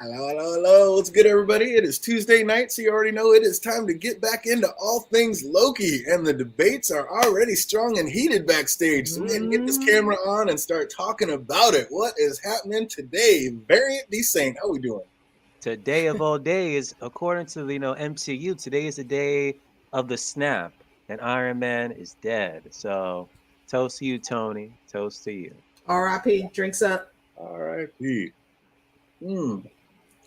Hello, hello, hello. What's good, everybody? It is Tuesday night, so you already know it is time to get back into all things Loki, and the debates are already strong and heated backstage. So we can get this camera on and start talking about it. What is happening today? Variant Descent, how we doing? Today of all days, according to MCU, today is the day of the snap, and Iron Man is dead. So, toast to you, Tony. Toast to you. R.I.P. Drinks up. R.I.P.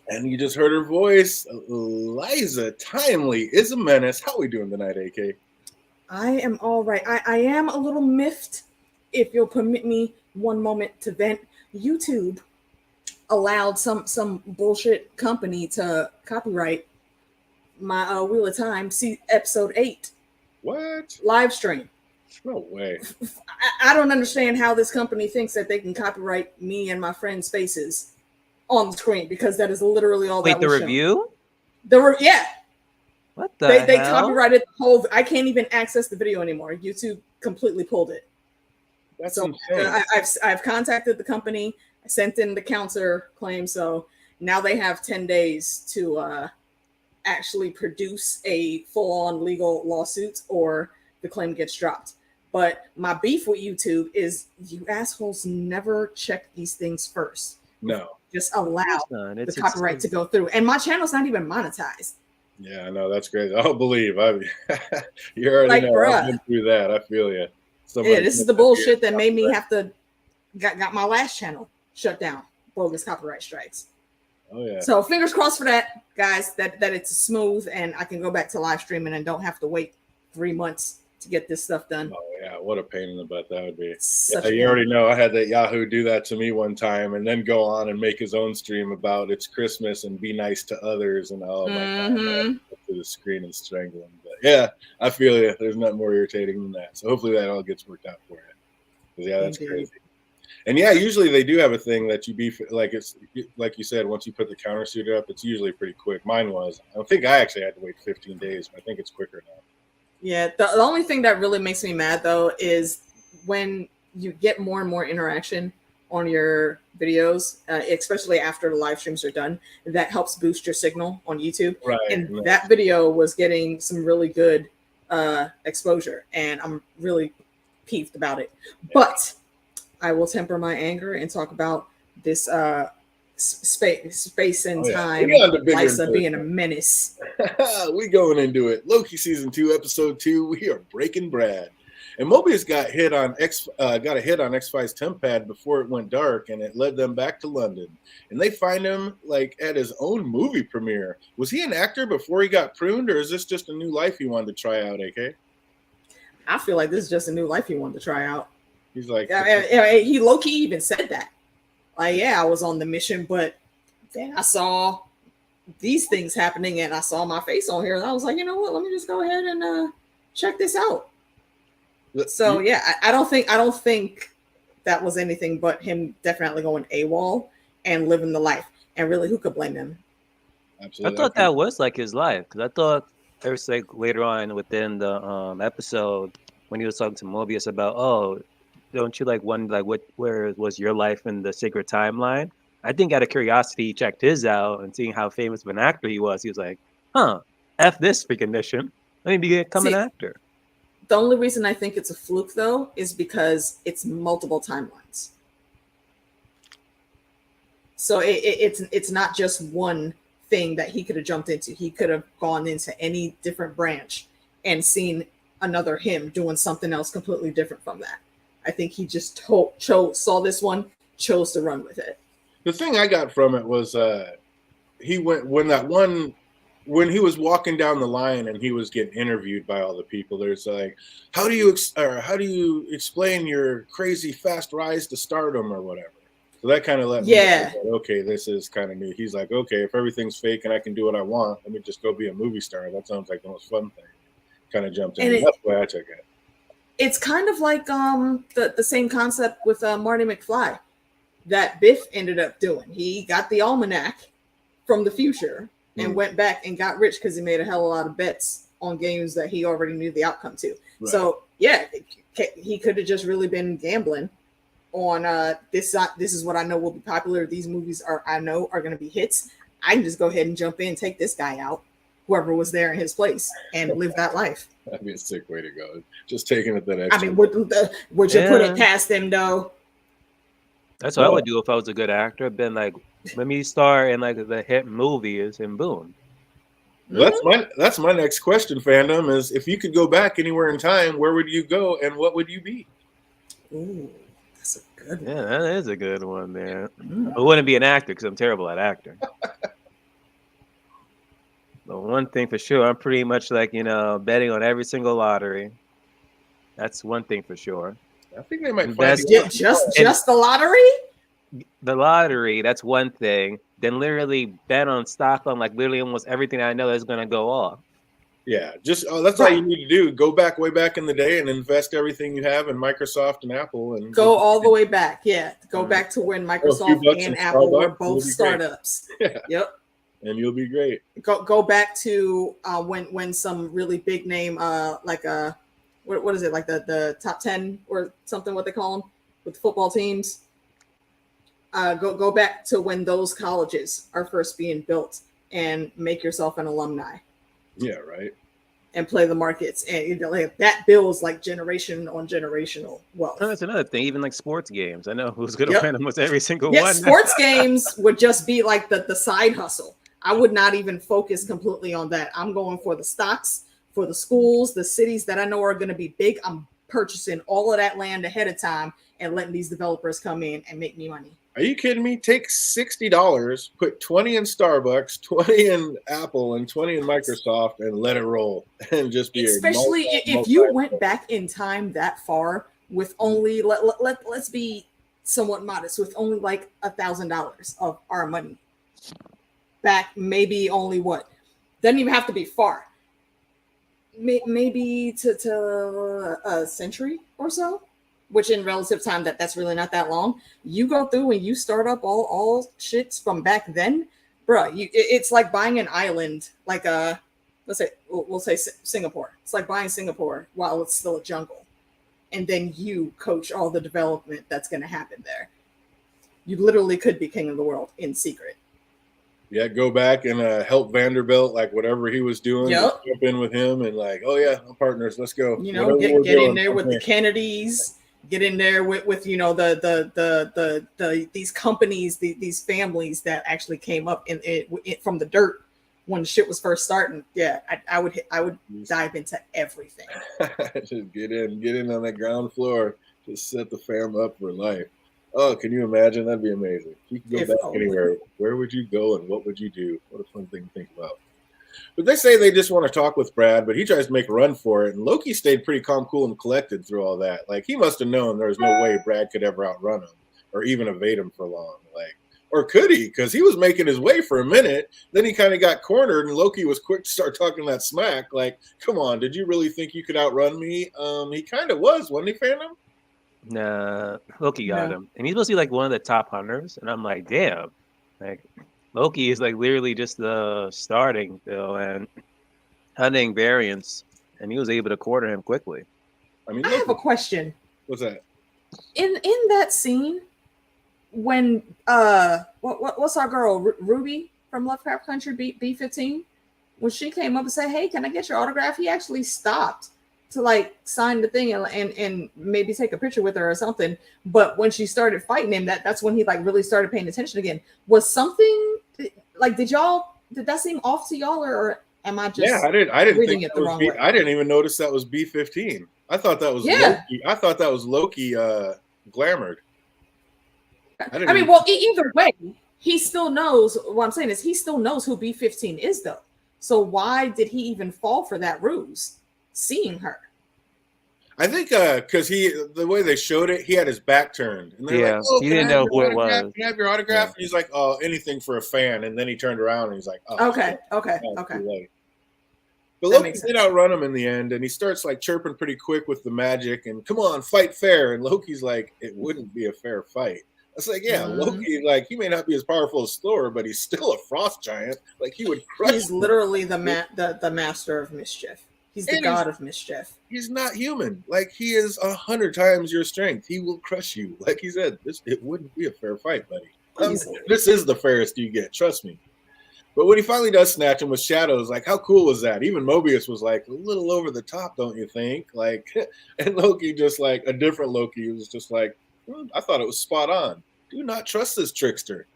And you just heard her voice. Liza Timely is a menace. How we doing tonight, AK? I am all right. I am a little miffed, if you'll permit me one moment to vent. YouTube allowed some bullshit company to copyright my Wheel of Time, see episode 8. What? Live stream. No way. I don't understand how this company thinks that they can copyright me and my friends' faces on the screen, because that is literally all that was the review? Yeah. What the They hell? copyrighted the whole. I can't even access the video anymore. YouTube completely pulled it. That's so insane. I've contacted the company. I sent in the counter claim. So now they have 10 days to actually produce a full-on legal lawsuit, or the claim gets dropped. But my beef with YouTube is you assholes never check these things first. No. Just allow the copyright to go through. And my channel's not even monetized. Yeah, no, that's crazy. I'll believe. You already like, know. bruh, I've been through that. I feel you. Yeah, this is the bullshit that made me have to got my last channel shut down. Bogus copyright strikes. Oh yeah. So fingers crossed for that, guys. That it's smooth and I can go back to live streaming and don't have to wait 3 months to get this stuff done. Oh yeah, what a pain in the butt that would be. Yeah, you already know. I had that Yahoo do that to me one time, and then go on and make his own stream about it's Christmas and be nice to others, and oh my god, to the screen and strangle him. But yeah, I feel you. There's nothing more irritating than that. So hopefully that all gets worked out for you. Yeah, that's crazy. And yeah, usually they do have a thing that you beef, like it's like you said, once you put the countersuit up, it's usually pretty quick. Mine was. I think I actually had to wait 15 days, but I think it's quicker now. Yeah, the only thing that really makes me mad though is when you get more and more interaction on your videos, especially after the live streams are done, that helps boost your signal on YouTube. Right. And that video was getting some really good exposure, and I'm really peeved about it. Yeah. But I will temper my anger and talk about this space and time. Liza being a menace. We going into it. Loki season 2, episode 2. We are breaking Brad. And Mobius got a hit on X-Fi's temp pad before it went dark, and it led them back to London. And they find him like at his own movie premiere. Was he an actor before he got pruned, or is this just a new life he wanted to try out, AK? I feel like this is just a new life he wanted to try out. He's like, he low-key even said that. Like, yeah, I was on the mission, but then I saw these things happening, and I saw my face on here, and I was like, you know what? Let me just go ahead and check this out. So yeah, I don't think that was anything but him definitely going AWOL and living the life. And really, who could blame him? Absolutely. I thought that was like his life, because I thought there was like later on within the episode when he was talking to Mobius about, oh, don't you like wonder like where was your life in the sacred timeline? I think out of curiosity he checked his out, and seeing how famous of an actor he was like, huh, F this freaking mission. Let me become an actor. The only reason I think it's a fluke though is because it's multiple timelines. So it's not just one thing that he could have jumped into. He could have gone into any different branch and seen another him doing something else completely different from that. I think he just saw this one, chose to run with it. The thing I got from it was he went when he was walking down the line and he was getting interviewed by all the people. There's like, how do you explain your crazy fast rise to stardom or whatever? So that kind of let me know, okay, this is kind of new. He's like, okay, if everything's fake and I can do what I want, let me just go be a movie star. That sounds like the most fun thing. Kind of jumped in. That's the way I took it. It's kind of like the same concept with Marty McFly that Biff ended up doing. He got the almanac from the future and went back and got rich because he made a hell of a lot of bets on games that he already knew the outcome to. Right. So yeah, he could have just really been gambling on this is what I know will be popular. These movies are going to be hits. I can just go ahead and jump in, take this guy out, whoever was there in his place, and live that life. That'd be a sick way to go. Just taking it that I extra. mean, would you put it past him though? That's what I would do if I was a good actor. Been like, let me star in like the hit movies, and boom. Well, that's my next question, fandom, is if you could go back anywhere in time, where would you go and what would you be? Ooh, that's a good one. Yeah, that is a good one, man. I wouldn't be an actor because I'm terrible at acting. But one thing for sure, I'm pretty much like, betting on every single lottery. That's one thing for sure. I think they might find just the lottery. The lottery, that's one thing. Then literally bet on stock on like literally almost everything I know is gonna go off. Yeah, just that's all you need to do. Go back way back in the day and invest everything you have in Microsoft and Apple, and go all the way back. Yeah, go back to when Microsoft and Apple were both startups. Yeah. Yep. And you'll be great. Go back to when some really big name what is it, like the top 10 or something, what they call them with football teams. Go back to when those colleges are first being built and make yourself an alumni. Yeah, right. And play the markets, and that builds like generation on generational wealth. Oh, that's another thing. Even like sports games, I know who's going to win almost every single one. Sports games would just be like the side hustle. I would not even focus completely on that. I'm going for the stocks, for the schools, the cities that I know are going to be big. I'm purchasing all of that land ahead of time and letting these developers come in and make me money. Are you kidding me? Take $60, put 20 in Starbucks, 20 in Apple, and 20 in Microsoft, and let it roll. And just be especially if you went back in time that far with only let's be somewhat modest, with only like $1,000 of our money back, maybe only what doesn't even have to be far, maybe to a century or so. Which in relative time, that's really not that long. You go through and you start up all shits from back then, bro. It's like buying an island, like we'll say Singapore. It's like buying Singapore while it's still a jungle, and then you coach all the development that's going to happen there. You literally could be king of the world in secret. Yeah, go back and help Vanderbilt, like whatever he was doing. Yep. Jump in with him and like, oh yeah, I'm partners. Let's go. Get in there with the Kennedys. Get in there with the these companies, these families that actually came up in from the dirt when shit was first starting. Yeah, I would dive into everything. Just get in on that ground floor. Just set the fam up for life. Oh, can you imagine? That'd be amazing. If you could go back anywhere, where would you go and what would you do? What a fun thing to think about. But they say they just want to talk with Brad, but he tries to make a run for it. And Loki stayed pretty calm, cool, and collected through all that. Like, he must have known there was no way Brad could ever outrun him or even evade him for long. Like, or could he? Because he was making his way for a minute. Then he kind of got cornered, and Loki was quick to start talking that smack. Like, come on, did you really think you could outrun me? He kind of was, wasn't he, Phantom? Nah, Loki got him. And he's supposed to be like one of the top hunters. And I'm like, damn. Like, Loki is like literally just the starting, and hunting variants, and he was able to corner him quickly. I mean, I have a question. What's that? In that scene, when what's our girl Ruby from Lovecraft Country B-15, when she came up and said, "Hey, can I get your autograph?" He actually stopped to like sign the thing and maybe take a picture with her or something. But when she started fighting him, that's when he like really started paying attention again. Was something like, did that seem off to y'all, or am I just I didn't reading think it the wrong way? I didn't even notice that was B-15. I thought that was Loki. I thought that was Loki glamored. Either way, he still knows. What I'm saying is he still knows who B-15 is, though. So why did he even fall for that ruse, seeing her? I think because the way they showed it, he had his back turned. And they're like, oh, he didn't know who it was. Can I have your autograph? Yeah. And he's like, oh, anything for a fan. And then he turned around and he's like, oh. Okay. But Loki did outrun him in the end, and he starts like chirping pretty quick with the magic and come on, fight fair. And Loki's like, it wouldn't be a fair fight. I was like, yeah, Loki, like, he may not be as powerful as Thor, but he's still a frost giant. Like, he would crush He's literally the master of mischief. He's the god of mischief. He's not human. Like, he is 100 times your strength. He will crush you. Like he said, it wouldn't be a fair fight, buddy. This is the fairest you get. Trust me. But when he finally does snatch him with shadows, like, how cool was that? Even Mobius was like, a little over the top, don't you think? Like, and Loki just like, a different Loki was just like, I thought it was spot on. Do not trust this trickster.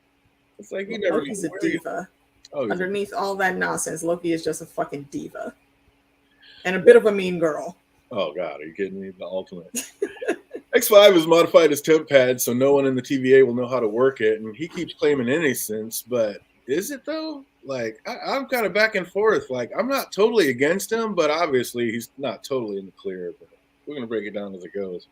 It's like, you never. Loki's a diva. Underneath all that nonsense, Loki is just a fucking diva. And a bit of a mean girl. Oh, God, are you kidding me? The ultimate. X5 has modified his temp pad so no one in the TVA will know how to work it. And he keeps claiming innocence, but is it though? Like, I'm kind of back and forth. Like, I'm not totally against him, but obviously he's not totally in the clear. But we're going to break it down as it goes.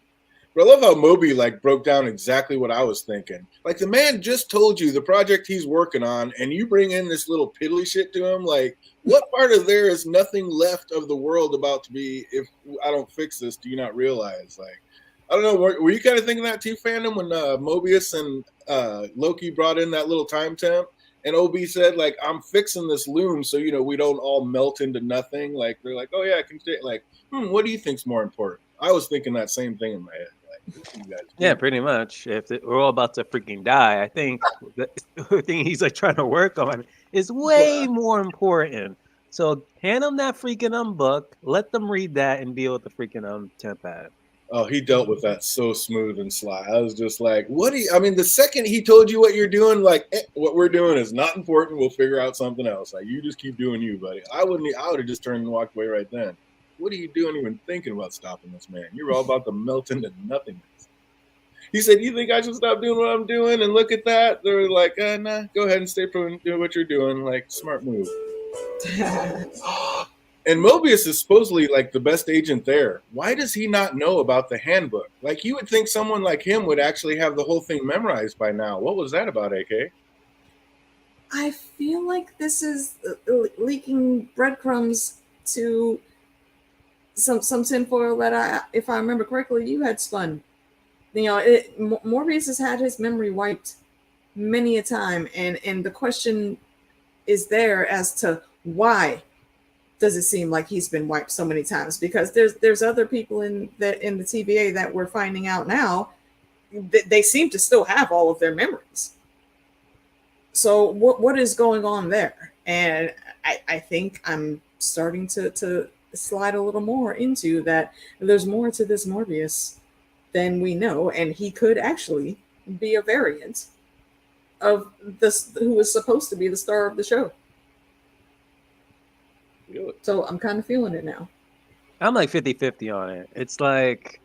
But I love how Moby, like, broke down exactly what I was thinking. Like, the man just told you the project he's working on, and you bring in this little piddly shit to him. Like, what part of there is nothing left of the world about to be, if I don't fix this, do you not realize? Like, I don't know. Were you kind of thinking that too, fandom, when Mobius and Loki brought in that little time temp? And OB said, like, I'm fixing this loom so, you know, we don't all melt into nothing. Like, they're like, oh, yeah, I can stay. Like, what do you think's more important? I was thinking that same thing in my head. Yeah, pretty much. If we're all about to freaking die, I think the thing he's like trying to work on is way more important. So hand them that freaking book, let them read that, and deal with the freaking temp pad. Oh, he dealt with that so smooth and sly. I was just like, what do you, I mean, the second he told you what you're doing, like, what we're doing is not important. We'll figure out something else. Like, you just keep doing you, buddy. I would have just turned and walked away right then. What are you doing even thinking about stopping this man? You're all about to melt into nothingness. He said, you think I should stop doing what I'm doing? And look at that. They're like, nah, go ahead and stay doing what you're doing. Like, smart move. And Mobius is supposedly like the best agent there. Why does he not know about the handbook? Like, you would think someone like him would actually have the whole thing memorized by now. What was that about, AK? I feel like this is leaking breadcrumbs to some tinfoil that if I remember correctly, you had spun. You know, Morbius has had his memory wiped many a time, and the question is there as to why does it seem like he's been wiped so many times? Because there's other people in the TVA that we're finding out now they seem to still have all of their memories. So what is going on there? And I think I'm starting to slide a little more into that. There's more to this Morbius than we know, and he could actually be a variant of this who was supposed to be the star of the show. Really? So I'm kind of feeling it now. I'm like 50-50 on it. It's like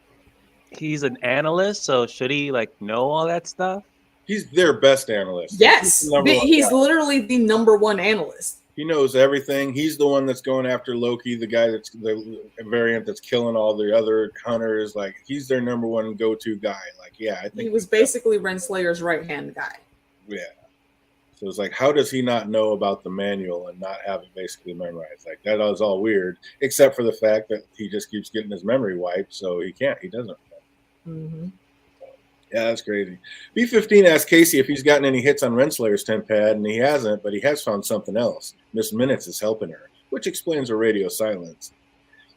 he's an analyst, so should he like know all that stuff? He's their best analyst. Yes, he's literally the number one analyst. He knows everything. He's the one that's going after Loki, the guy that's the variant that's killing all the other hunters. Like, he's their number one go-to guy. Like, yeah, I think he was basically Renslayer's right-hand guy. Yeah. So it's like, how does he not know about the manual and not have it basically memorized? Like, that is all weird, except for the fact that he just keeps getting his memory wiped, so he doesn't. Mm-hmm. Yeah, that's crazy. B15 asked Casey if he's gotten any hits on Renslayer's temp pad, and he hasn't, but he has found something else. Miss Minutes is helping her, which explains her radio silence.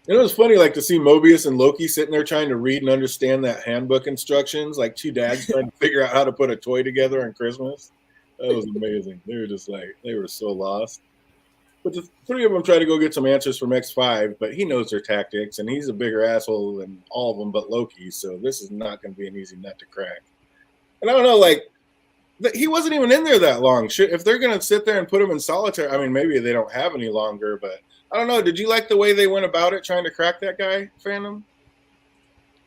And it was funny, like, to see Mobius and Loki sitting there trying to read and understand that handbook instructions, like two dads trying to figure out how to put a toy together on Christmas. That was amazing. They were just like, they were so lost. But the three of them try to go get some answers from X5, but he knows their tactics, and he's a bigger asshole than all of them but Loki, so this is not going to be an easy nut to crack. And I don't know, like, he wasn't even in there that long. If they're going to sit there and put him in solitary, I mean, maybe they don't have any longer, but I don't know. Did you like the way they went about it, trying to crack that guy, Phantom?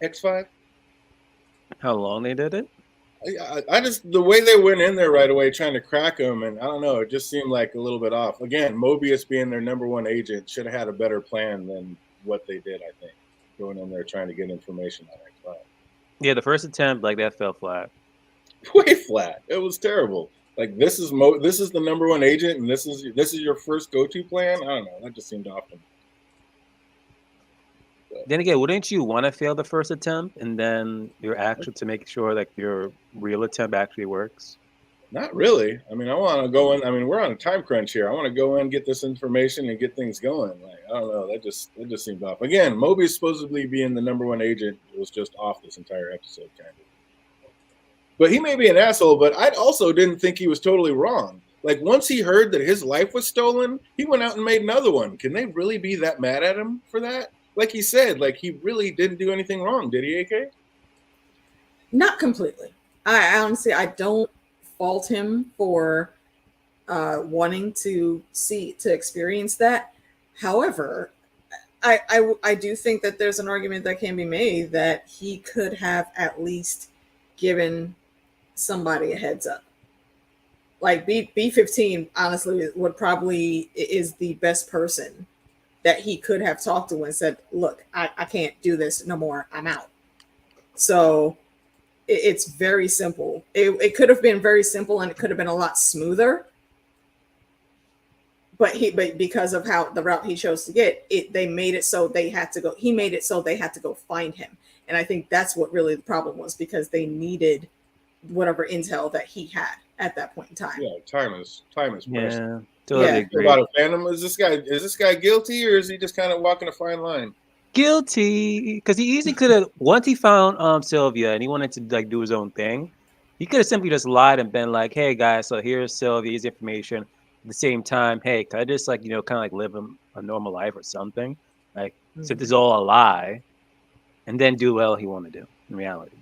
X5? How long they did it? I just, the way they went in there right away trying to crack him, and I don't know, it just seemed like a little bit off. Again, Mobius being their number one agent should have had a better plan than what they did, I think, going in there trying to get information on X5. Yeah, the first attempt, like, that fell flat. Way flat. It was terrible. Like, this is the number one agent, and this is your first go-to plan? I don't know. That just seemed off to me. Then again, wouldn't you want to fail the first attempt and then your actual to make sure like your real attempt actually works? Not really. I mean, I want to go in. I mean, we're on a time crunch here. I want to go in, get this information, and get things going. Like, I don't know. That just seemed off. Again, Mobius supposedly being the number one agent was just off this entire episode, kind of. But he may be an asshole, but I also didn't think he was totally wrong. Like once he heard that his life was stolen, he went out and made another one. Can they really be that mad at him for that? Like he said, like he really didn't do anything wrong, did he, AK? Not completely. I honestly, I don't fault him for wanting to experience that. However, I do think that there's an argument that can be made that he could have at least given somebody a heads up. Like B-15 honestly would probably is the best person that he could have talked to and said, look, I can't do this no more, I'm out. So it's very simple. It could have been very simple and it could have been a lot smoother, but because of how the route he chose to get it, they made it so they had to go. He made it so they had to go find him, and I think that's what really the problem was, because they needed whatever intel that he had at that point in time. Yeah, time is precious. Yeah, totally agree. About a Phantom, is this guy guilty, or is he just kind of walking a fine line? Guilty, because he easily could have. Once he found Sylvia and he wanted to like do his own thing, he could have simply just lied and been like, "Hey guys, so here's Sylvia's information." At the same time, hey, can I just like kind of like live a normal life or something? Like, so this is all a lie, and then do what he want to do in reality.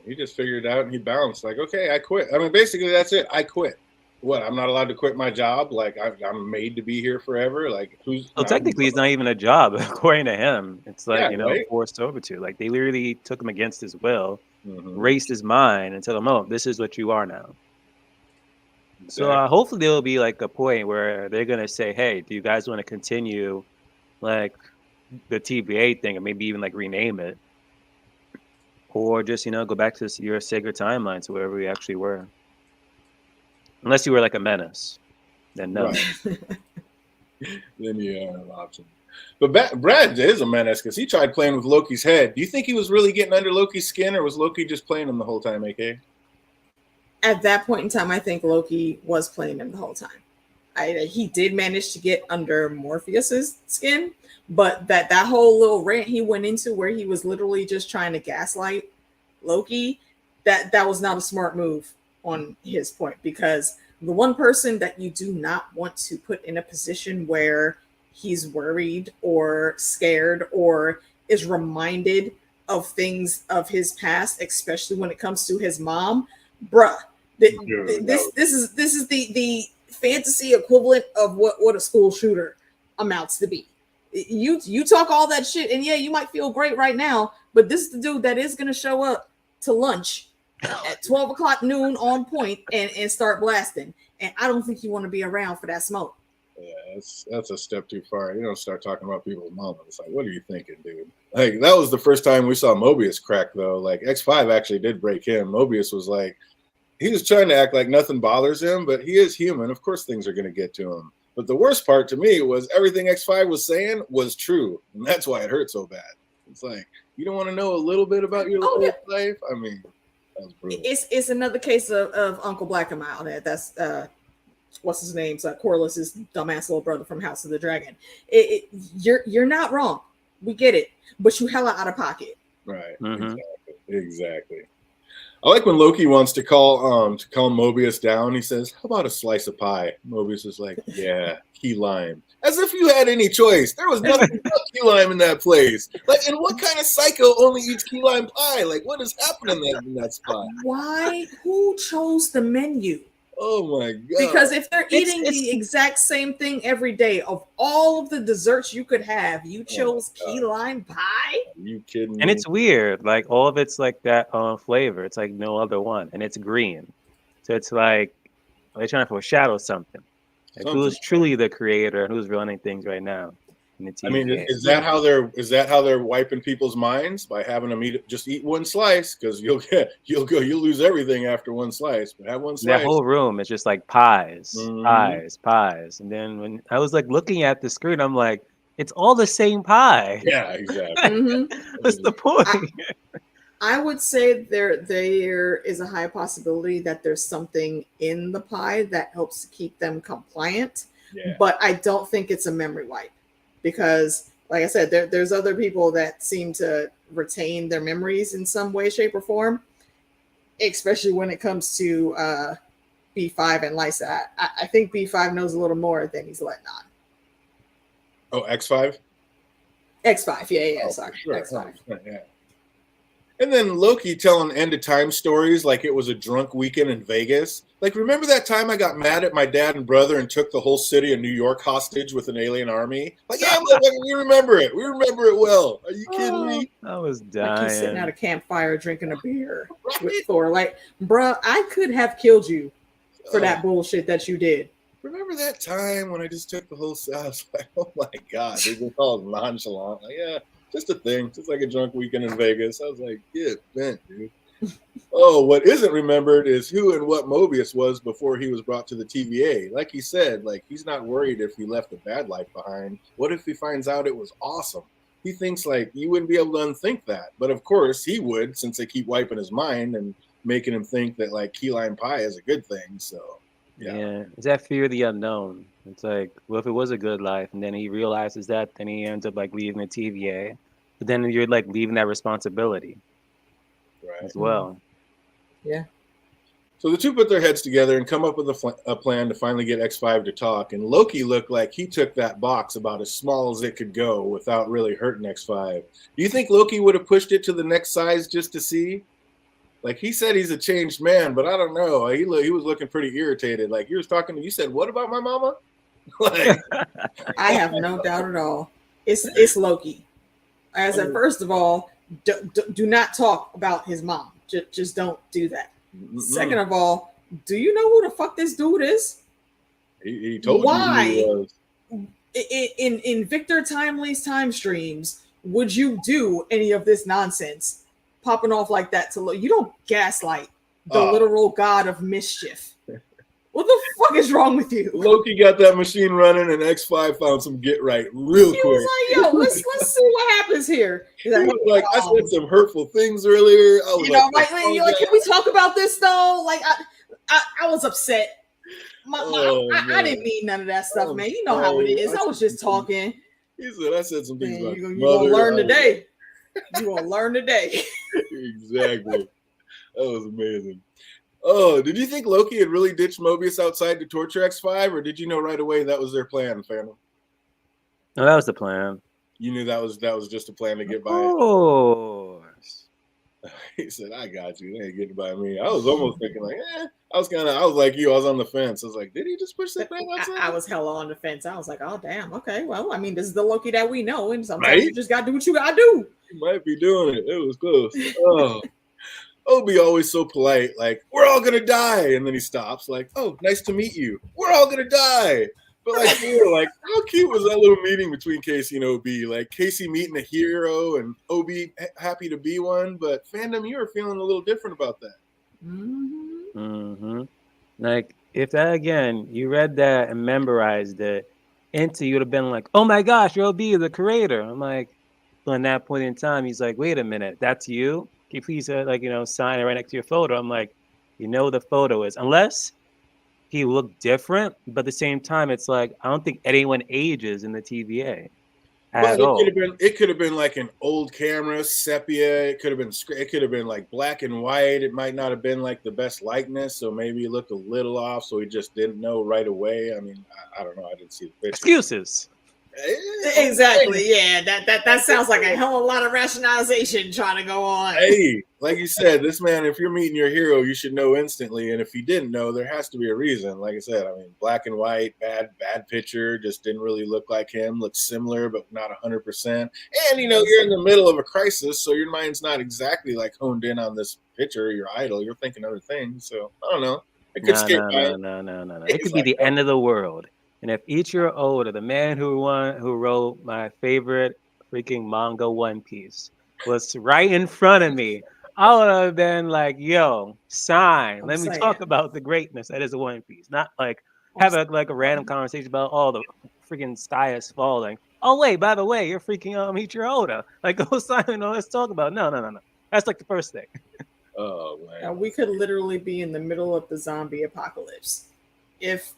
He just figured it out and he bounced. Like, okay, I quit. I mean, basically that's it. I quit. What? I'm not allowed to quit my job? Like I'm made to be here forever? Like who's? Well, technically, it's not even a job according to him. It's like right? Forced servitude. Like they literally took him against his will, raced his mind, and told him, "Oh, this is what you are now." Exactly. So hopefully there will be like a point where they're gonna say, "Hey, do you guys want to continue, like the TVA thing, or maybe even like rename it, or just go back to your sacred timeline to wherever we actually were?" Unless you were like a menace, then no. Right. Then you have an option. But Brad is a menace because he tried playing with Loki's head. Do you think he was really getting under Loki's skin, or was Loki just playing him the whole time, AK? At that point in time, I think Loki was playing him the whole time. He did manage to get under Morpheus's skin, but that whole little rant he went into where he was literally just trying to gaslight Loki, that was not a smart move on his point, because the one person that you do not want to put in a position where he's worried or scared or is reminded of things of his past, especially when it comes to his mom, bruh. This is the fantasy equivalent of what a school shooter amounts to be. You talk all that shit, and yeah, you might feel great right now, but this is the dude that is going to show up to lunch at 12 o'clock noon on point and start blasting. And I don't think you want to be around for that smoke. Yeah, that's a step too far. You don't start talking about people's mama. It's like, what are you thinking, dude? Like that was the first time we saw Mobius crack, though. Like X5 actually did break him. Mobius was like, he was trying to act like nothing bothers him, but he is human. Of course, things are going to get to him. But the worst part to me was everything X5 was saying was true, and that's why it hurt so bad. It's like, you don't want to know a little bit about your life? I mean, that was brutal. It's another case of Uncle Black and Mild. That's what's his name? Corliss's dumbass little brother from House of the Dragon. You're not wrong. We get it, but you hella out of pocket. Right. Exactly. I like when Loki wants to call Mobius down. He says, "How about a slice of pie?" Mobius is like, "Yeah, key lime." As if you had any choice. There was nothing but key lime in that place. Like, and what kind of psycho only eats key lime pie? Like, what is happening in that spot? Why? Who chose the menu? Oh my god! Because if they're eating the exact same thing every day, of all of the desserts you could have, you chose key lime pie? Are you kidding me? And it's weird. Like all of it's like that flavor. It's like no other one, and it's green. So it's like they're trying to foreshadow something. Like who's truly the creator and who's running things right now? I mean, is that how they're wiping people's minds, by having them eat one slice? Because you'll lose everything after one slice. But have one slice. That whole room is just like pies, pies. And then when I was like looking at the screen, I'm like, it's all the same pie. Yeah, exactly. What's the point? I would say there is a high possibility that there's something in the pie that helps to keep them compliant. Yeah. But I don't think it's a memory wipe. Because, like I said, there's other people that seem to retain their memories in some way, shape, or form, especially when it comes to, B5 and Lysa. I think B5 knows a little more than he's letting on. Oh, X5? X5, yeah, Oh, sorry. sure. X5. Yeah. And then Loki telling end of time stories like it was a drunk weekend in Vegas. Like, remember that time I got mad at my dad and brother and took the whole city of New York hostage with an alien army? Like, yeah, we remember it. We remember it well. Are you kidding me? I was dying. Like he's sitting at a campfire drinking a beer Right? with Thor. Like, bruh, I could have killed you for that bullshit that you did. Remember that time when I just took the whole I was like, oh my God, they just all nonchalant. Like, yeah, just a thing. Just like a drunk weekend in Vegas. I was like, get bent, dude. Oh, what isn't remembered is who and what Mobius was before he was brought to the TVA. Like he said, like he's not worried if he left a bad life behind. What if he finds out it was awesome? He thinks like you wouldn't be able to unthink that. But of course he would, since they keep wiping his mind and making him think that like key lime pie is a good thing. So yeah, it's that fear of the unknown. It's like, well, if it was a good life, and then he realizes that, then he ends up like leaving the TVA. But then you're like leaving that responsibility as well. Yeah. So the two put their heads together and come up with a plan to finally get X5 to talk. And Loki looked like he took that box about as small as it could go without really hurting X5. Do you think Loki would have pushed it to the next size just to see? Like he said he's a changed man, but I don't know. He was looking pretty irritated. Like he was talking to you said, what about my mama? Like I have no doubt at all. It's Loki. As a first of all, do not talk about his mom. Just don't do that. Mm-mm. Second of all, do you know who the fuck this dude is? He told you who he was. In Victor Timely's time streams, would you do any of this nonsense? Popping off like that to look, you don't gaslight the literal god of mischief. What the fuck is wrong with you? Loki got that machine running, and X5 found some get right real quick. He was like, "Yo, let's see what happens here." He was like, "I said some hurtful things earlier." I was can we talk about this though? Like, I was upset. I didn't mean none of that stuff, man. You know how it is. I was just talking. He said, "I said some things about you gonna learn today. You gonna learn today." Exactly. That was amazing. Oh, did you think Loki had really ditched Mobius outside to torture X5, or did you know right away that was their plan, Phantom? No, that was the plan. You knew that was just a plan to get by. Oh. He said, "I got you. They ain't getting by me." I was almost thinking like, I was like you. I was on the fence. I was like, did he just push that thing outside? I was hella on the fence. I was like, oh damn, okay. Well, I mean, this is the Loki that we know, and sometimes you just gotta do what you gotta do. You might be doing it. It was close. Oh. Obi always so polite, like, we're all gonna die, and then he stops, like, oh, nice to meet you. We're all gonna die. But like, we were like, how cute was that little meeting between Casey and Obi? Like Casey meeting a hero and Obi happy to be one. But Phantom, you were feeling a little different about that. Mm-hmm. Like if that again, you read that and memorized it, into you would have been like, oh my gosh, you're Obi, the creator. I'm like, so in that point in time, he's like, wait a minute, that's you? Can you please sign it right next to your photo? I'm like, the photo is, unless he looked different, but at the same time, it's like I don't think anyone ages in the TVA at all. It could have been like an old camera, sepia. It could have been like black and white. It might not have been like the best likeness, so maybe it looked a little off. So he just didn't know right away. I mean, I don't know. I didn't see the picture. Excuses. Exactly. Yeah, that sounds like a hell of a lot of rationalization trying to go on. Hey, like you said, this man, if you're meeting your hero, you should know instantly. And if you didn't know, there has to be a reason. Like I said, I mean, black and white, bad picture, just didn't really look like him. Looked similar, but not 100%. And you're in the middle of a crisis, so your mind's not exactly like honed in on this picture, your idol. You're thinking other things. So I don't know. It could No. It could be the end of the world. And if Ichiro Oda, the man who wrote my favorite freaking manga One Piece, was right in front of me, I would have been like, yo, sign. Let me talk about the greatness that is One Piece. Not like have a random conversation about the freaking sky is falling. Oh, wait, by the way, you're freaking Ichiro Oda. Like, go sign, let's talk about it. No. That's like the first thing. Oh, man. We could literally be in the middle of the zombie apocalypse. If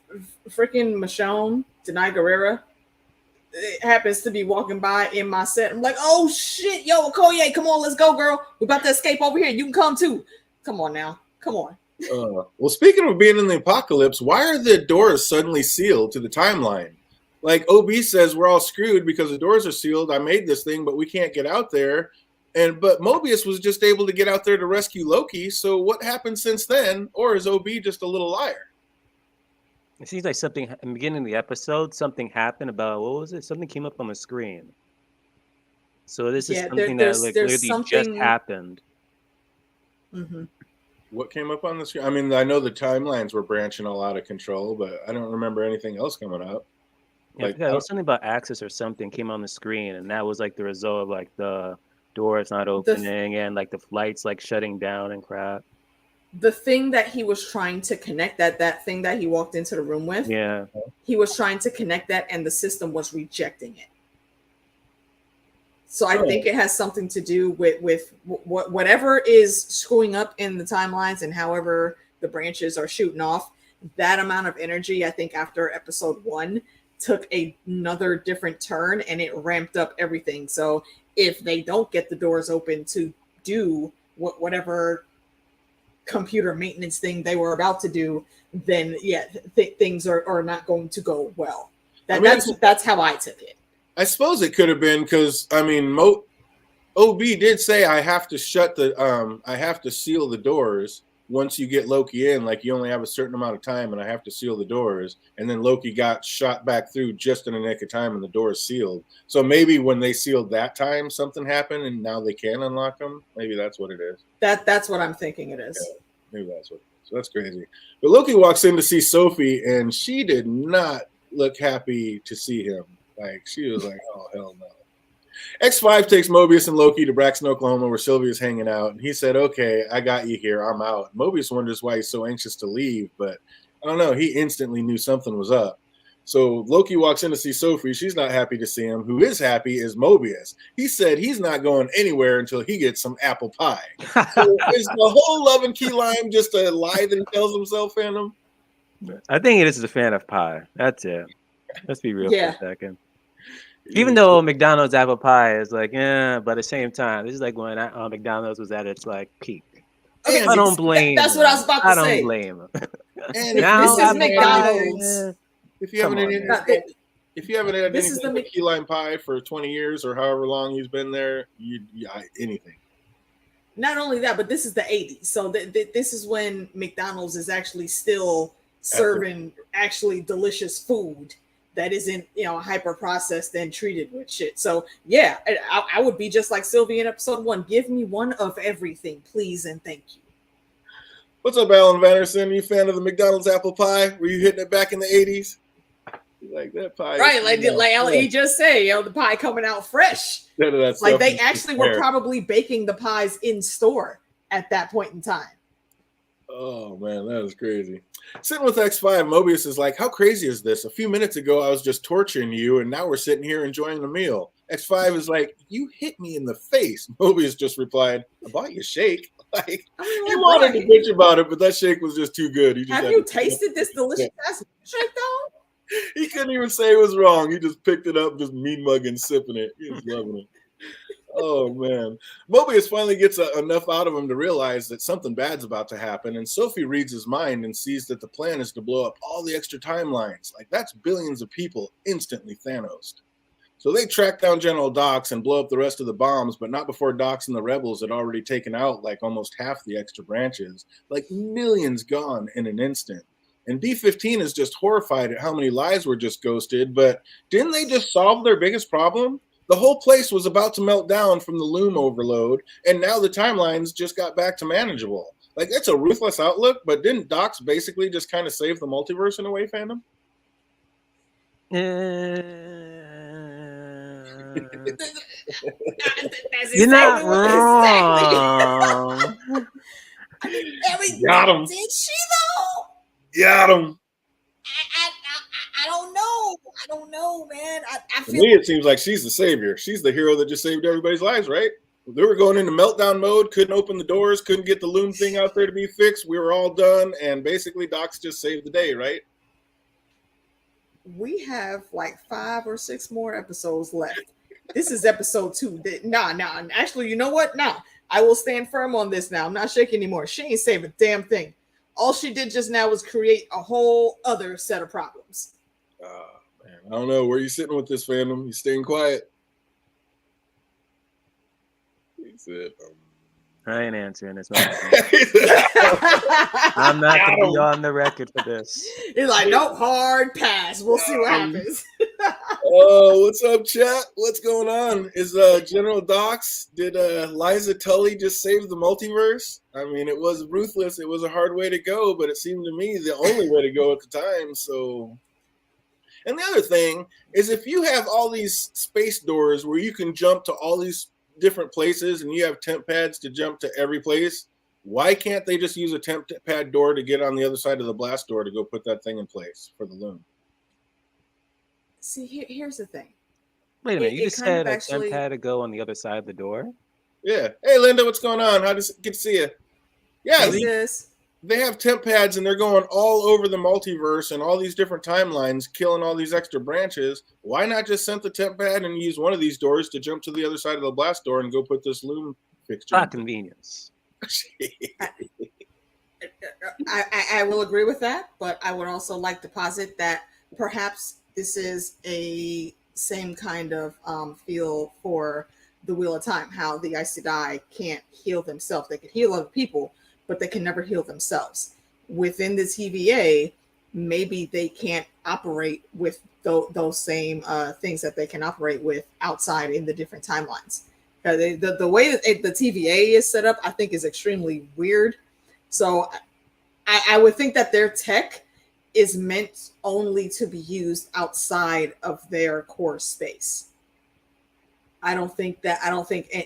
freaking Michonne, Denai Guerrera, happens to be walking by in my set, I'm like, oh shit, yo, Okoye, come on, let's go, girl. We're about to escape over here. You can come too. Come on now. Come on. Well, speaking of being in the apocalypse, why are the doors suddenly sealed to the timeline? Like OB says, we're all screwed because the doors are sealed. I made this thing, but we can't get out there. But Mobius was just able to get out there to rescue Loki. So what happened since then? Or is OB just a little liar? It seems like something in the beginning of the episode, something happened about what was it? Something came up on the screen. So this is something that like literally just happened. Mm-hmm. What came up on the screen? I mean, I know the timelines were branching all out of control, but I don't remember anything else coming up. Yeah, like, it was something about Axis or something came on the screen, and that was like the result of like the doors not opening and like the lights like shutting down and crap. The thing that he was trying to connect, that thing that he walked into the room with, yeah, he was trying to connect that, and the system was rejecting it. So I think it has something to do with whatever is screwing up in the timelines and however the branches are shooting off. That amount of energy, I think, after episode 1 took another different turn and it ramped up everything. So if they don't get the doors open to do whatever computer maintenance thing they were about to do, then things are not going to go well. That's how I took it. I suppose it could have been because I mean, OB did say I have to I have to seal the doors once you get Loki in. Like you only have a certain amount of time, and I have to seal the doors. And then Loki got shot back through just in the nick of time, and the doors sealed. So maybe when they sealed that time, something happened, and now they can unlock them. Maybe that's what it is. That's what I'm thinking it is. Yeah, maybe that's what it is. So that's crazy. But Loki walks in to see Sophie, and she did not look happy to see him. Like, she was like, oh, hell no. X5 takes Mobius and Loki to Braxton, Oklahoma, where Sylvia's hanging out. And he said, okay, I got you here. I'm out. Mobius wonders why he's so anxious to leave. But I don't know. He instantly knew something was up. So Loki walks in to see Sophie. She's not happy to see him. Who is happy is Mobius. He said he's not going anywhere until he gets some apple pie. So is the whole Love and Key Lime just a lie that he tells himself, Phantom? I think it is a fan of pie. That's it. Let's be real for a second. Yeah. Even though McDonald's apple pie is like, but at the same time, this is like when McDonald's was at its like peak. Okay, I don't blame. That's what I was about to say. I don't blame. And this is McDonald's. If you haven't had anything but key lime pie for 20 years or however long he's been there, anything. Not only that, but this is the 80s. So this is when McDonald's is actually still serving actually delicious food that isn't, hyper processed and treated with shit. So yeah, I would be just like Sylvie in episode 1. Give me one of everything, please and thank you. What's up, Alan Vanderson? You fan of the McDonald's apple pie? Were you hitting it back in the 80s? You like that pie? Right, like LE just said, the pie coming out fresh. Like they actually were probably baking the pies in store at that point in time. Oh man, that is crazy. Sitting with X5, Mobius is like, how crazy is this? A few minutes ago, I was just torturing you, and now we're sitting here enjoying the meal. X5 is like, you hit me in the face. Mobius just replied, I bought you a shake. Like, he wanted to bitch about it, but that shake was just too good. Have you tasted this delicious ass shake, though? He couldn't even say it was wrong. He just picked it up, just mean mugging, sipping it. He was loving it. Oh, man. Mobius finally gets enough out of him to realize that something bad's about to happen, and Sophie reads his mind and sees that the plan is to blow up all the extra timelines. Like, that's billions of people instantly Thanos. So they track down General Dox and blow up the rest of the bombs, but not before Dox and the rebels had already taken out like almost half the extra branches, like millions gone in an instant. And B-15 is just horrified at how many lives were just ghosted, but didn't they just solve their biggest problem? The whole place was about to melt down from the loom overload, and now the timelines just got back to manageable. Like, it's a ruthless outlook, but didn't Dox basically just kind of save the multiverse in a way, Fandom? You're not wrong. Got him. Did she though? Got him. I don't know. I don't know, man. I feel. To me, it seems like she's the savior. She's the hero that just saved everybody's lives, right? They were going into meltdown mode, couldn't open the doors, couldn't get the loom thing out there to be fixed. We were all done, and basically Dox just saved the day, right? We have like 5 or 6 more episodes left. This is episode 2. Nah. Actually, you know what? Nah. I will stand firm on this now. I'm not shaking anymore. She ain't saving a damn thing. All she did just now was create a whole other set of problems. Man, I don't know. Where you sitting with this, fandom? You staying quiet? He said, I ain't answering this. I'm not going to be on the record for this. He's like, nope, hard pass. We'll see what happens. Oh, what's up, chat? What's going on? Is General Docs, did Liza Tully just save the multiverse? I mean, it was ruthless. It was a hard way to go, but it seemed to me the only way to go at the time. So, and the other thing is, if you have all these space doors where you can jump to all these different places and you have temp pads to jump to every place, why can't they just use a temp pad door to get on the other side of the blast door to go put that thing in place for the loom? See, here's the thing. Wait a minute, you just said a temp pad to go on the other side of the door? Yeah. Hey, Linda, what's going on? How does it get to see you? Yeah, they have temp pads and they're going all over the multiverse and all these different timelines, killing all these extra branches. Why not just send the temp pad and use one of these doors to jump to the other side of the blast door and go put this loom fixture? Not convenience. I will agree with that, but I would also like to posit that perhaps this is a same kind of feel for the Wheel of Time, how the Aes Sedai can't heal themselves. They can heal other people, but they can never heal themselves. Within this TVA, maybe they can't operate with those same things that they can operate with outside in the different timelines. The way that the TVA is set up, I think, is extremely weird. So I would think that their tech is meant only to be used outside of their core space. I don't think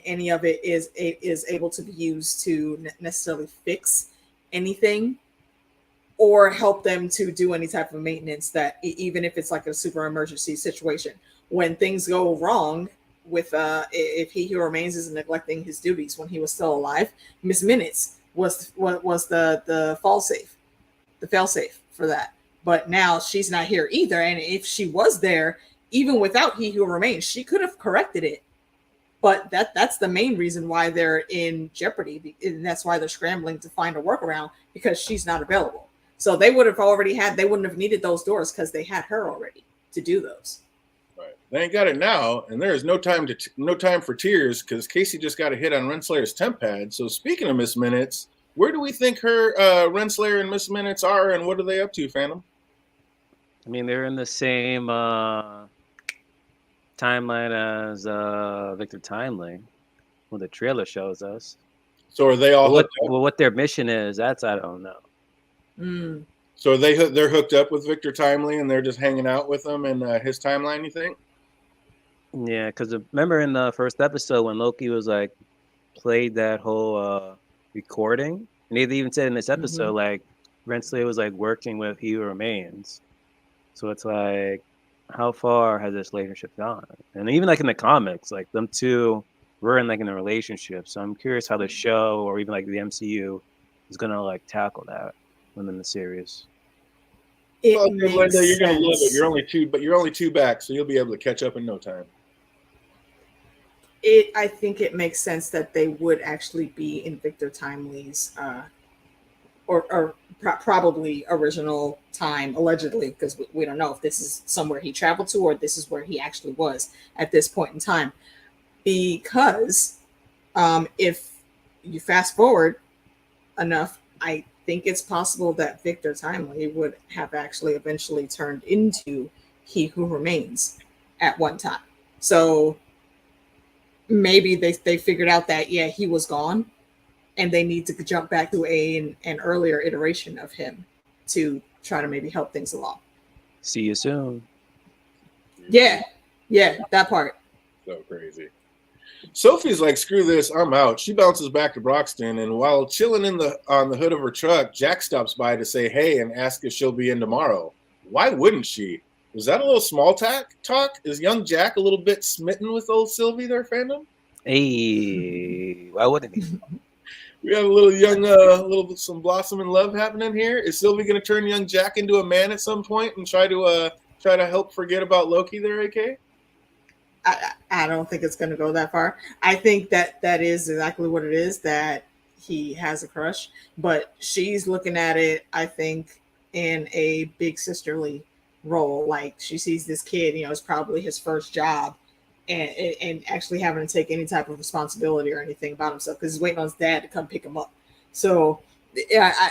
any of it is able to be used to necessarily fix anything or help them to do any type of maintenance, that even if it's like a super emergency situation, when things go wrong with if He Who Remains is neglecting his duties when he was still alive, Miss Minutes was the fail safe for that. But now she's not here either, and if she was there, even without He Who Remains, she could have corrected it. But that's the main reason why they're in jeopardy, and that's why they're scrambling to find a workaround, because she's not available. So they would have they wouldn't have needed those doors because they had her already to do those. Right. They ain't got it now, and there is no time for tears, because Casey just got a hit on Renslayer's temp pad. So speaking of Miss Minutes, where do we think her Renslayer and Miss Minutes are, and what are they up to, Phantom? I mean, they're in the same timeline as Victor Timely, what the trailer shows us. So are they all what their mission is? That's I don't know. So they're hooked up with Victor Timely and they're just hanging out with him in his timeline, you think? Yeah, because remember in the first episode when Loki was like played that whole recording, and they even said in this episode like Renslayer was like working with He Who Remains. So it's like, how far has this relationship gone? And even like in the comics, like them two were in a relationship. So I'm curious how the show or even like the MCU is gonna like tackle that within the series. Linda, you're gonna love it. You're only two back, so you'll be able to catch up in no time. I think it makes sense that they would actually be in Victor Timely's or probably original time, allegedly, because we don't know if this is somewhere he traveled to or this is where he actually was at this point in time. Because if you fast forward enough, I think it's possible that Victor Timely would have actually eventually turned into He Who Remains at one time. So maybe they figured out that, yeah, he was gone, and they need to jump back to an earlier iteration of him to try to maybe help things along. See you soon. Yeah, that part. So crazy. Sophie's like, screw this, I'm out. She bounces back to Broxton, and while chilling on the hood of her truck, Jack stops by to say hey and ask if she'll be in tomorrow. Why wouldn't she? Was that a little small talk? Is young Jack a little bit smitten with old Sylvie there, fandom? Hey, why wouldn't he? We have a little some blossoming love happening here. Is Sylvie going to turn young Jack into a man at some point and try to help forget about Loki there, AK? I don't think it's going to go that far. I think that is exactly what it is, that he has a crush, but she's looking at it, I think, in a big sisterly role. Like she sees this kid, it's probably his first job, and actually having to take any type of responsibility or anything about himself because he's waiting on his dad to come pick him up. So yeah,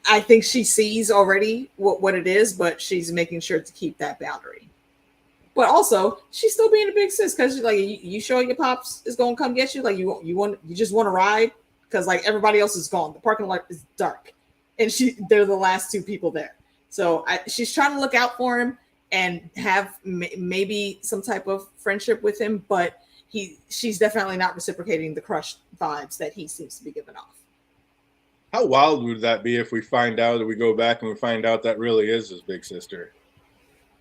I think she sees already what it is, but she's making sure to keep that boundary. But also, she's still being a big sis because like you sure your pops is gonna come get you? Like you just want to ride because like everybody else is gone. The parking lot is dark, and they're the last two people there. So she's trying to look out for him and have maybe some type of friendship with him, but she's definitely not reciprocating the crush vibes that he seems to be giving off. How wild would that be if we find out that we go back and we find out that really is his big sister?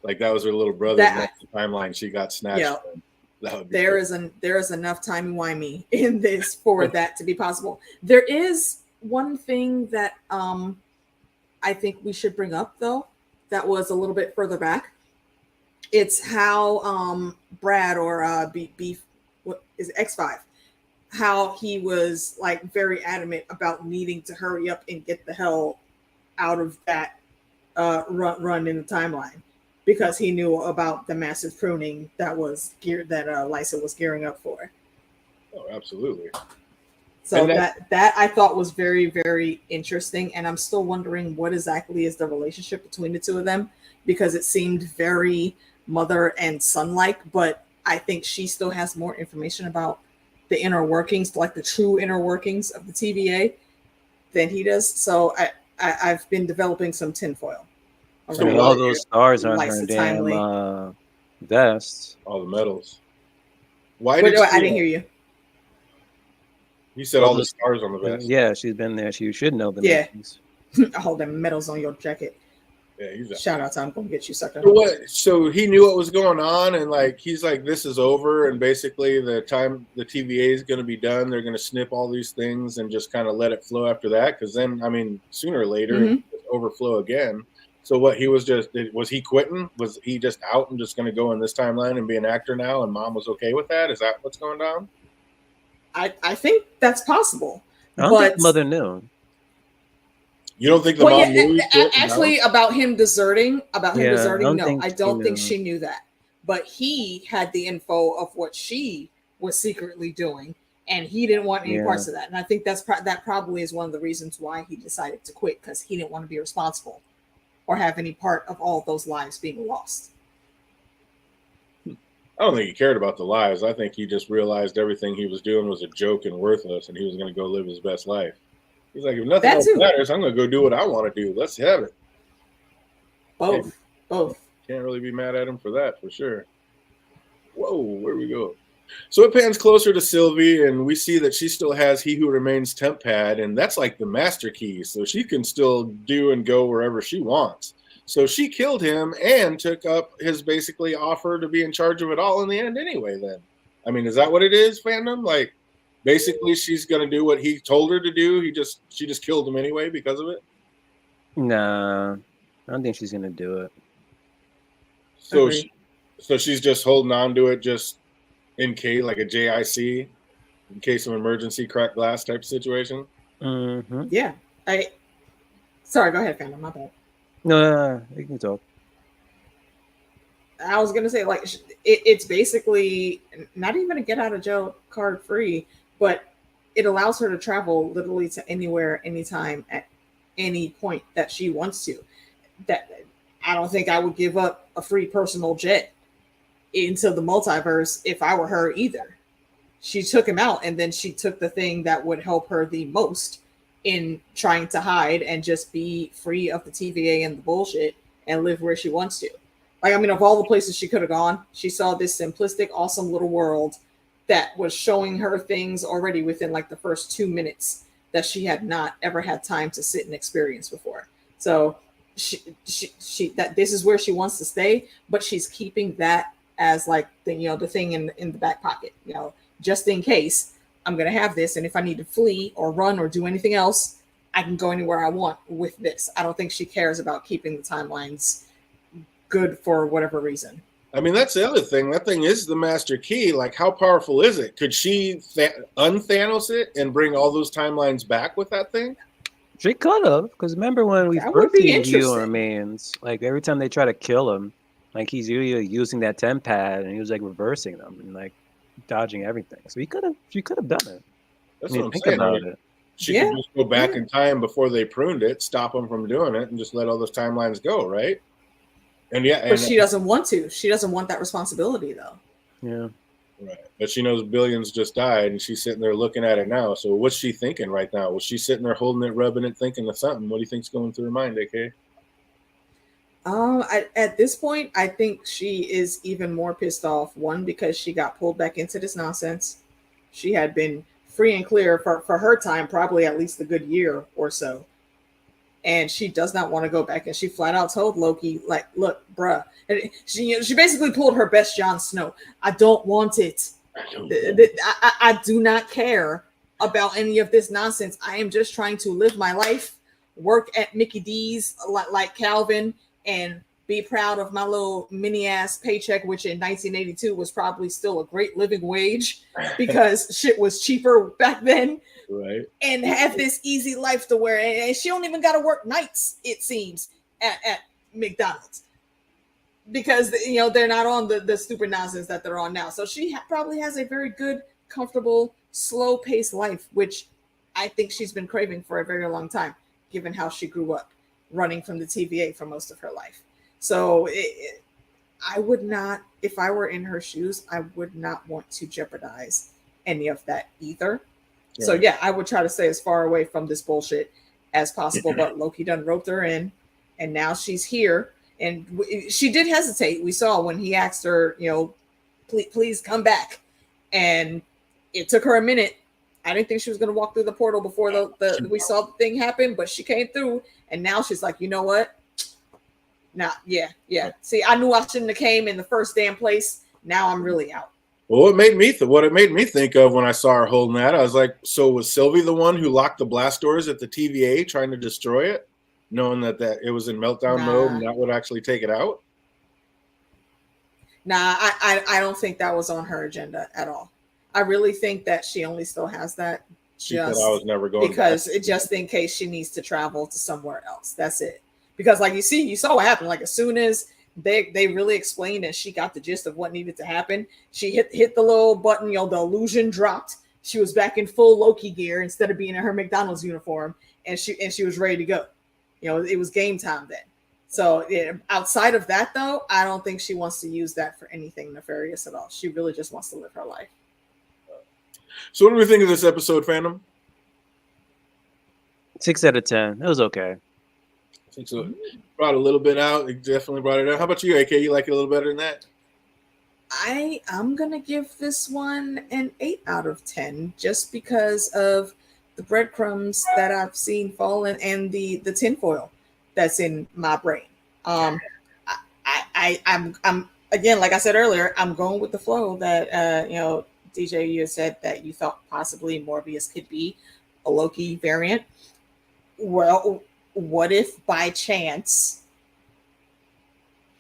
Like that was her little brother. That's the timeline she got snatched. Yeah, from. That would be there is enough timey-wimey in this for that to be possible. There is one thing that I think we should bring up though, that was a little bit further back. It's how Brad or Beef, what is it, X5, how he was like very adamant about needing to hurry up and get the hell out of that run in the timeline because he knew about the massive pruning that was Lysa was gearing up for. Oh, absolutely. So that I thought was very, very interesting. And I'm still wondering what exactly is the relationship between the two of them, because it seemed very mother and son-like, but I think she still has more information about the inner workings, like the true inner workings of the TVA than he does. So I've been developing some tinfoil. So all those stars on her damn vests. All the medals. I didn't hear you. You said all the stars on the vest. Yeah, she's been there. She should know the names. All the medals on your jacket. Yeah, exactly. Shout out to I'm gonna get you sucked up. So he knew what was going on, and like he's like, this is over, and basically the time the TVA is going to be done, they're going to snip all these things and just kind of let it flow after that, because then I mean sooner or later it overflow again. So what he was he quitting? Was he just out and just going to go in this timeline and be an actor now? And mom was okay with that? Is that what's going down? I think that's possible. I don't think mother knew. You don't think the mom knew? Actually, about him deserting. No, I don't think she knew that. But he had the info of what she was secretly doing, and he didn't want any parts of that. And I think that probably is one of the reasons why he decided to quit, because he didn't want to be responsible or have any part of all of those lives being lost. I don't think he cared about the lives. I think he just realized everything he was doing was a joke and worthless, and he was going to go live his best life. He's like, if nothing else matters, I'm going to go do what I want to do. Let's have it. Both. Can't really be mad at him for that, for sure. Whoa, where we go? So it pans closer to Sylvie, and we see that she still has He Who Remains temp pad, and that's like the master key, so she can still do and go wherever she wants. So she killed him and took up his basically offer to be in charge of it all in the end anyway, then. I mean, is that what it is, fandom? Like, basically she's going to do what he told her to do. She just killed him anyway because of it? Nah, I don't think she's going to do it. So she's just holding on to it just in case, like a JIC, in case of emergency, cracked glass type situation? Mm-hmm. Yeah. Sorry, go ahead, fandom. My bad. No, you can talk. I was gonna say, like, it's basically not even a get out of jail card free, but it allows her to travel literally to anywhere, anytime, at any point that she wants to. That I don't think I would give up a free personal jet into the multiverse if I were her either. She took him out, and then she took the thing that would help her the most in trying to hide and just be free of the TVA and the bullshit and live where she wants to. Like, I mean, of all the places she could have gone, she saw this simplistic, awesome little world that was showing her things already within like the first 2 minutes that she had not ever had time to sit and experience before. So she that this is where she wants to stay, but she's keeping that as like the thing in the back pocket, just in case I'm going to have this. And if I need to flee or run or do anything else, I can go anywhere I want with this. I don't think she cares about keeping the timelines good for whatever reason. I mean, that's the other thing. That thing is the master key. Like, how powerful is it? Could she un-Thanos it and bring all those timelines back with that thing? She could have, because remember when we That would first be seen Human interesting. Remains, like every time they try to kill him, like he's usually using that tempad and he was like reversing them and like dodging everything. So she could have done it. That's When what you I'm think saying. I about mean, it. she could just go back in time before they pruned it, stop them from doing it, and just let all those timelines go, right? And but she doesn't want to. She doesn't want that responsibility, though. Yeah. Right. But she knows billions just died, and she's sitting there looking at it now. So what's she thinking right now? Was she sitting there holding it, rubbing it, thinking of something? What do you think's going through her mind, AK? At this point, I think she is even more pissed off. One, because she got pulled back into this nonsense. She had been free and clear for her time, probably at least a good year or so. And she does not want to go back. And she flat out told Loki, like, look, bruh. And she basically pulled her best Jon Snow. I don't want it. I do not care about any of this nonsense. I am just trying to live my life, work at Mickey D's like Calvin, and be proud of my little mini ass paycheck, which in 1982 was probably still a great living wage because shit was cheaper back then. Right. And have this easy life to where, and she don't even got to work nights, it seems, at McDonald's, because they're not on the stupid nonsense that they're on now. So she probably has a very good, comfortable, slow-paced life, which I think she's been craving for a very long time, given how she grew up running from the TVA for most of her life. So I would not, if I were in her shoes, I would not want to jeopardize any of that either. So yeah, I would try to stay as far away from this bullshit as possible. But Loki done roped her in, and now she's here. And she did hesitate. We saw when he asked her, please come back. And it took her a minute. I didn't think she was going to walk through the portal before we saw the thing happen, but she came through. And now she's like, you know what? Nah, yeah. See, I knew I shouldn't have came in the first damn place. Now I'm really out. Well, what it made me think of when I saw her holding that, I was like, so was Sylvie the one who locked the blast doors at the TVA trying to destroy it, knowing that it was in meltdown mode and that would actually take it out? Nah, I don't think that was on her agenda at all. I really think that she only still has that she said I was never going because just in case she needs to travel to somewhere else. That's it. Because like you saw what happened. Like as soon as they really explained and she got the gist of what needed to happen, she hit the little button, the illusion dropped. She was back in full Loki gear instead of being in her McDonald's uniform, and she was ready to go. It was game time then. So outside of that, though, I don't think she wants to use that for anything nefarious at all. She really just wants to live her life. So what do we think of this episode, fandom? 6 out of 10. It was okay. I think so. Brought a little bit out. It definitely brought it out. How about you, AK? You like it a little better than that? I'm gonna give this one an 8 out of 10 just because of the breadcrumbs that I've seen falling and the tinfoil that's in my brain. I'm again, like I said earlier, I'm going with the flow that DJ, you said that you thought possibly Morbius could be a Loki variant. Well, what if by chance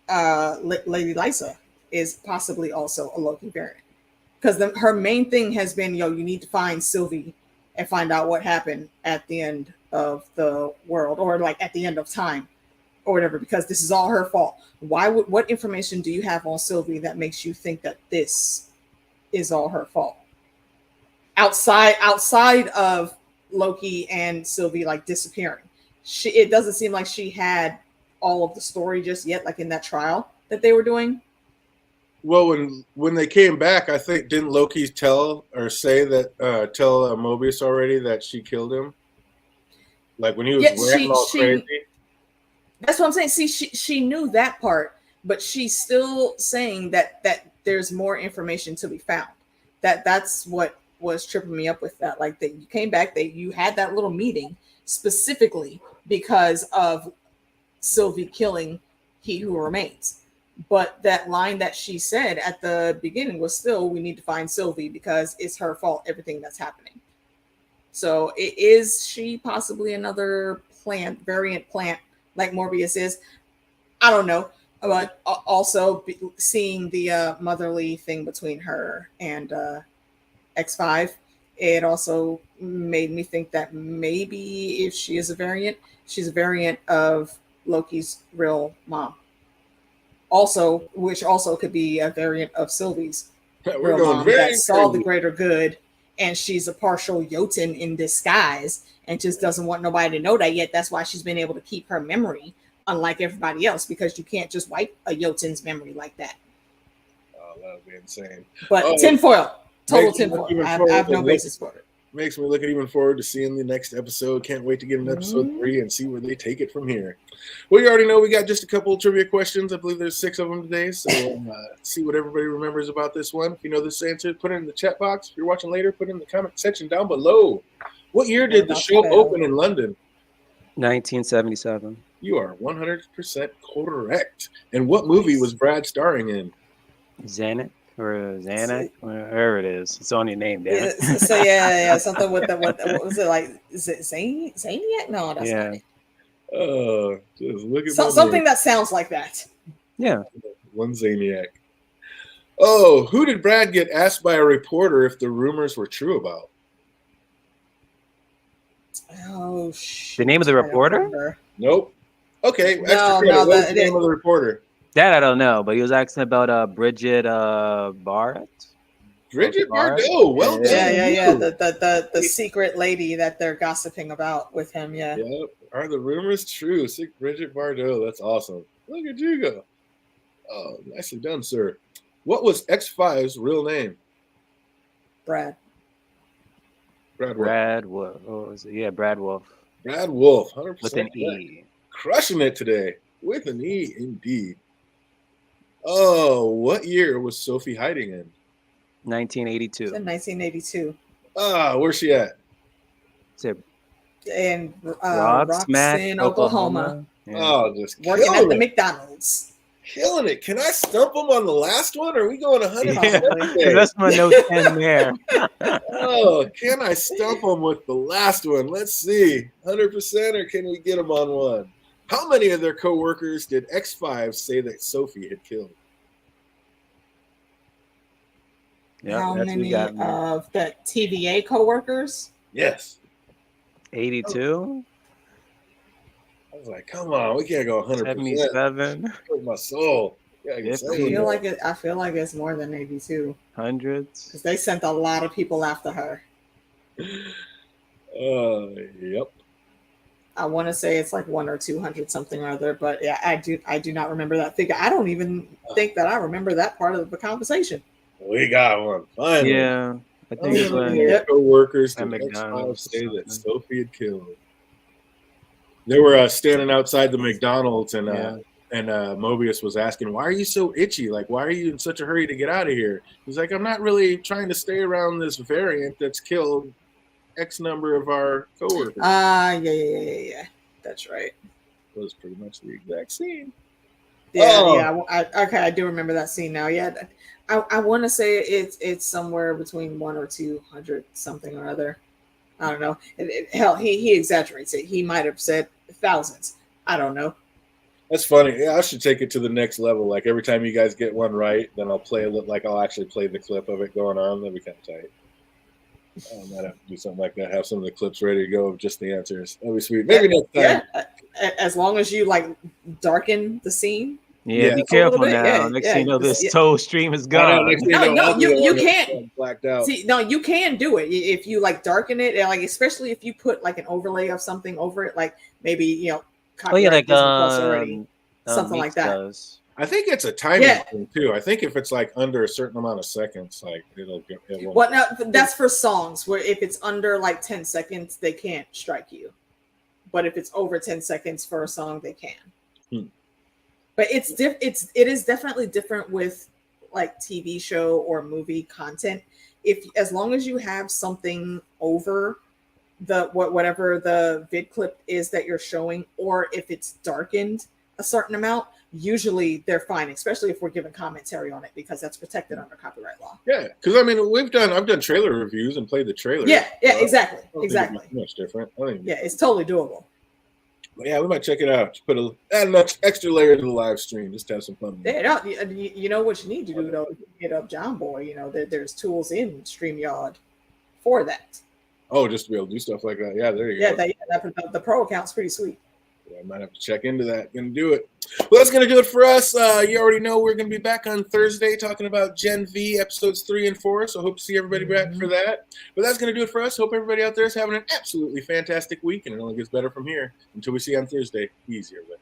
Lady Lysa is possibly also a Loki variant? Because her main thing has been, you need to find Sylvie and find out what happened at the end of the world, or like at the end of time, or whatever, because this is all her fault. What information do you have on Sylvie that makes you think that this is all her fault? Outside of Loki and Sylvie like disappearing, it doesn't seem like she had all of the story just yet, like in that trial that they were doing. Well, when they came back, I think didn't Loki tell Mobius already that she killed him? Like when he was ranting all crazy. That's what I'm saying. See, she knew that part, but she's still saying that there's more information to be found. That's what was tripping me up with that. Like that you came back, you had that little meeting specifically because of Sylvie killing He Who Remains. But that line that she said at the beginning was still, we need to find Sylvie because it's her fault, everything that's happening. So is she possibly another variant plant like Morbius is? I don't know. But also seeing the motherly thing between her and X5, it also made me think that maybe if she is a variant, she's a variant of Loki's real mom. Also, which also could be a variant of Sylvie's We're real going mom very that saw the crazy. greater good, and she's a partial Jotun in disguise and just doesn't want nobody to know that yet. That's why she's been able to keep her memory, unlike everybody else, because you can't just wipe a Jotun's memory like that. Oh, that would be insane. But tinfoil, total makes me look tinfoil. even I have forward no to basis for it. Makes me looking even forward to seeing the next episode. Can't wait to get an episode 3 and see where they take it from here. Well, you already know we got just a couple of trivia questions. I believe there's 6 of them today. So see what everybody remembers about this one. If you know this answer, put it in the chat box. If you're watching later, put it in the comment section down below. What year did the show open in London? 1977. You are 100% correct. And what movie was Brad starring in? Xanax or Xanax, wherever it is. It's on your name, damn it. So yeah, something with the what was it like? Is it Zaniac? No, that's not it. Oh, just look at something that sounds like that. Yeah, one Zaniac. Oh, who did Brad get asked by a reporter if the rumors were true about? Oh shit! The name of the reporter? Nope. Okay, no, what's the name of the reporter? That I don't know, but he was asking about Bridget Barrett. Bridget Bardot. Well done. Yeah. The secret lady that they're gossiping about with him. Yeah. Yep. Are the rumors true? Bridget Bardot. That's awesome. Look at you go. Oh, nicely done, sir. What was X5's real name? Brad. Brad Wolf. What was it? Yeah, Brad Wolf. Brad Wolf. 100%. With an E. Crushing it today. With an E, indeed. Oh, what year was Sophie hiding in? 1982. It's in 1982. Ah, where's she at? In Roxon, Oklahoma. Yeah. Oh, just working at the McDonald's. Killing it. Can I stump them on the last one? Or are we going 100%? Yeah, that's my note 10 there. Oh, can I stump them with the last one? Let's see. 100% or can we get them on one? How many of their co-workers did X5 say that Sophie had killed? Yep, how many of the TVA co-workers? Yes. 82? I was like, come on, we can't go 100%. 77. With my soul. I feel like it's more than 82. Hundreds. Because they sent a lot of people after her. Yep. I want to say it's like 100 or 200 something or other, but yeah, I do not remember that figure. I don't even think that I remember that part of the conversation. We got one. Finally. Yeah. I think it's when co-workers did X5 say that Sophie had killed. They were standing outside the McDonald's and Mobius was asking, why are you so itchy? Like, why are you in such a hurry to get out of here? He's like, I'm not really trying to stay around this variant that's killed X number of our coworkers. Yeah. That's right. That was pretty much the exact scene. Yeah. I do remember that scene now. Yeah. I want to say it's somewhere between 100 or 200 something or other. I don't know. Hell, he exaggerates it. He might have said thousands. I don't know. That's funny. Yeah, I should take it to the next level. Like every time you guys get one right, then I'll play I'll actually play the clip of it going on. That'd be kind of tight. I might have to do something like that. Have some of the clips ready to go of just the answers. That'd be sweet. Maybe next time. Yeah. As long as you darken the scene. Yeah, be careful now. Next thing you know, this toe stream is gone. No, you can't. Blacked out. See, no, you can do it if you darken it, and especially if you put an overlay of something over it, maybe copyright Plus already, something like that. Does. I think it's a timing thing too. I think if it's under a certain amount of seconds, it won't. Well, now that's for songs where if it's under 10 seconds, they can't strike you, but if it's over 10 seconds for a song, they can. But it is definitely different with TV show or movie content. As long as you have something over whatever the vid clip is that you're showing, or if it's darkened a certain amount, usually they're fine, especially if we're giving commentary on it, because that's protected under copyright law. Yeah, because I've done trailer reviews and played the trailer. Yeah, exactly. Much different. Yeah, it's totally doable. But yeah, we might check it out. Add an extra layer to the live stream. Just have some fun. You know what you need to do though? Hit up John Boy. You know there's tools in StreamYard for that. Oh, just to be able to do stuff like that. Yeah, there you go. The pro account's pretty sweet. I might have to check into that. Gonna do it. Well, that's gonna do it for us. You already know we're gonna be back on Thursday talking about Gen V episodes 3 and 4. So hope to see everybody back for that. But that's gonna do it for us. Hope everybody out there is having an absolutely fantastic week, and it only gets better from here. Until we see you on Thursday. Easy, everybody.